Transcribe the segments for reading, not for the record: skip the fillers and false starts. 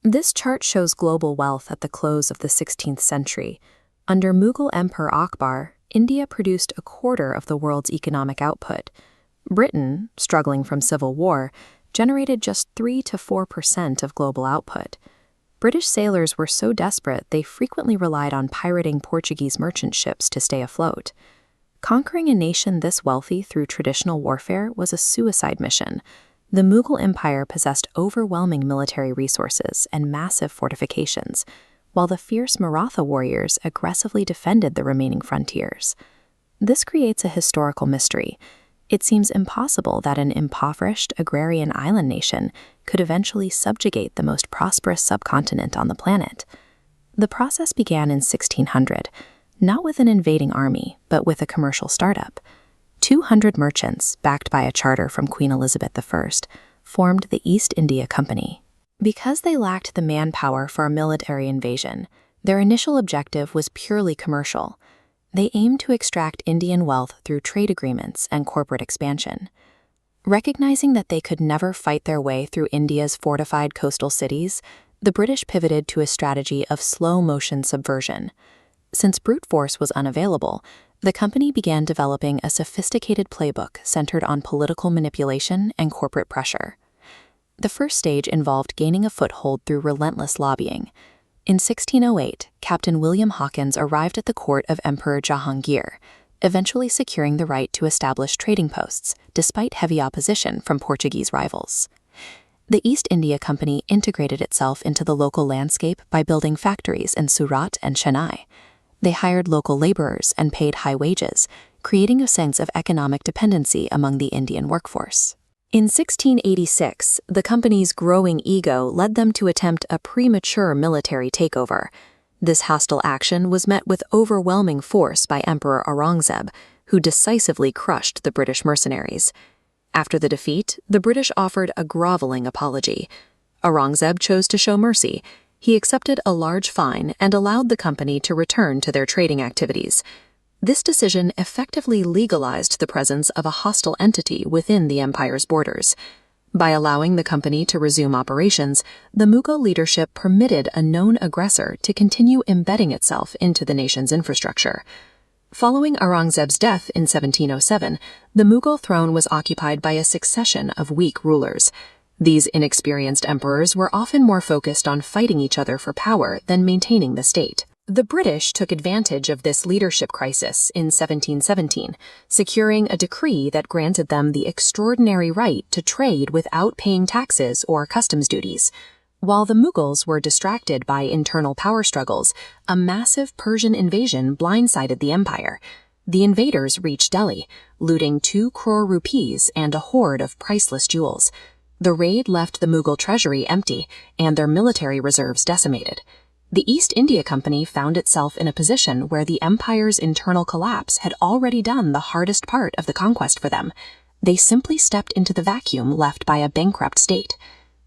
This chart shows global wealth at the close of the 16th century. Under Mughal Emperor Akbar, India produced a quarter of the world's economic output. Britain, struggling from civil war, generated just 3 to 4% of global output. British sailors were so desperate they frequently relied on pirating Portuguese merchant ships to stay afloat. Conquering a nation this wealthy through traditional warfare was a suicide mission. The Mughal Empire possessed overwhelming military resources and massive fortifications, while the fierce Maratha warriors aggressively defended the remaining frontiers. This creates a historical mystery. It seems impossible that an impoverished agrarian island nation could eventually subjugate the most prosperous subcontinent on the planet. The process began in 1600, not with an invading army, but with a commercial startup. 200 merchants, backed by a charter from Queen Elizabeth I, formed the East India Company. Because they lacked the manpower for a military invasion, their initial objective was purely commercial. They aimed to extract Indian wealth through trade agreements and corporate expansion. Recognizing that they could never fight their way through India's fortified coastal cities, the British pivoted to a strategy of slow-motion subversion. Since brute force was unavailable, the company began developing a sophisticated playbook centered on political manipulation and corporate pressure. The first stage involved gaining a foothold through relentless lobbying. In 1608, Captain William Hawkins arrived at the court of Emperor Jahangir, eventually securing the right to establish trading posts, despite heavy opposition from Portuguese rivals. The East India Company integrated itself into the local landscape by building factories in Surat and Chennai. They hired local laborers and paid high wages, creating a sense of economic dependency among the Indian workforce. In 1686, the company's growing ego led them to attempt a premature military takeover. This hostile action was met with overwhelming force by Emperor Aurangzeb, who decisively crushed the British mercenaries. After the defeat, the British offered a groveling apology. Aurangzeb chose to show mercy. He accepted a large fine and allowed the company to return to their trading activities. This decision effectively legalized the presence of a hostile entity within the empire's borders. By allowing the company to resume operations, the Mughal leadership permitted a known aggressor to continue embedding itself into the nation's infrastructure. Following Aurangzeb's death in 1707, the Mughal throne was occupied by a succession of weak rulers. These inexperienced emperors were often more focused on fighting each other for power than maintaining the state. The British took advantage of this leadership crisis in 1717, securing a decree that granted them the extraordinary right to trade without paying taxes or customs duties. While the Mughals were distracted by internal power struggles, a massive Persian invasion blindsided the empire. The invaders reached Delhi, looting 2 crore rupees and a hoard of priceless jewels. The raid left the Mughal treasury empty and their military reserves decimated. The East India Company found itself in a position where the empire's internal collapse had already done the hardest part of the conquest for them. They simply stepped into the vacuum left by a bankrupt state.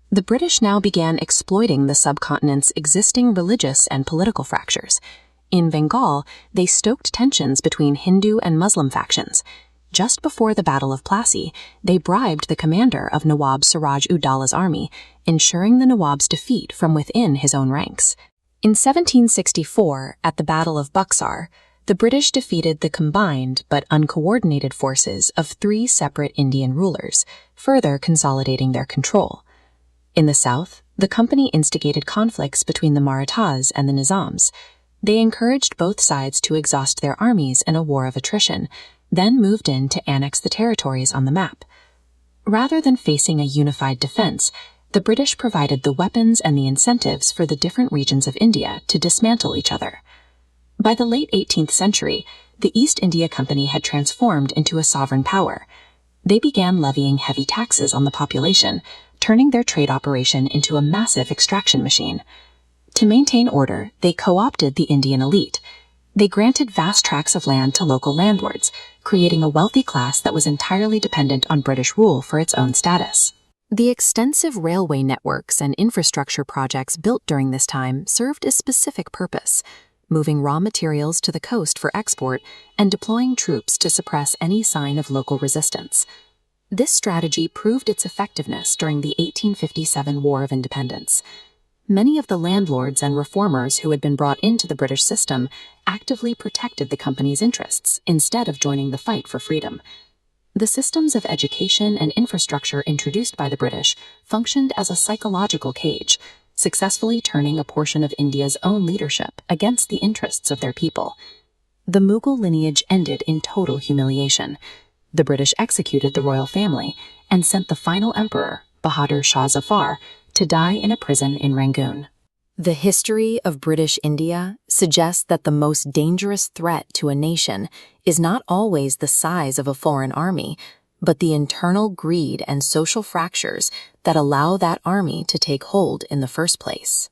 The British now began exploiting the subcontinent's existing religious and political fractures. In Bengal, they stoked tensions between Hindu and Muslim factions. Just before the Battle of Plassey, they bribed the commander of Nawab Siraj-ud-Dowlah's army, ensuring the Nawab's defeat from within his own ranks. In 1764, at the Battle of Buxar, the British defeated the combined but uncoordinated forces of 3 separate Indian rulers, further consolidating their control. In the south, the company instigated conflicts between the Marathas and the Nizams. They encouraged both sides to exhaust their armies in a war of attrition, then moved in to annex the territories on the map. Rather than facing a unified defense, the British provided the weapons and the incentives for the different regions of India to dismantle each other. By the late 18th century, the East India Company had transformed into a sovereign power. They began levying heavy taxes on the population, turning their trade operation into a massive extraction machine. To maintain order, they co-opted the Indian elite. They granted vast tracts of land to local landlords, creating a wealthy class that was entirely dependent on British rule for its own status. The extensive railway networks and infrastructure projects built during this time served a specific purpose, moving raw materials to the coast for export and deploying troops to suppress any sign of local resistance. This strategy proved its effectiveness during the 1857 War of Independence. Many of the landlords and reformers who had been brought into the British system actively protected the company's interests instead of joining the fight for freedom. The systems of education and infrastructure introduced by the British functioned as a psychological cage, successfully turning a portion of India's own leadership against the interests of their people. The Mughal lineage ended in total humiliation. The British executed the royal family and sent the final emperor, Bahadur Shah Zafar, to die in a prison in Rangoon. The history of British India suggests that the most dangerous threat to a nation is not always the size of a foreign army, but the internal greed and social fractures that allow that army to take hold in the first place.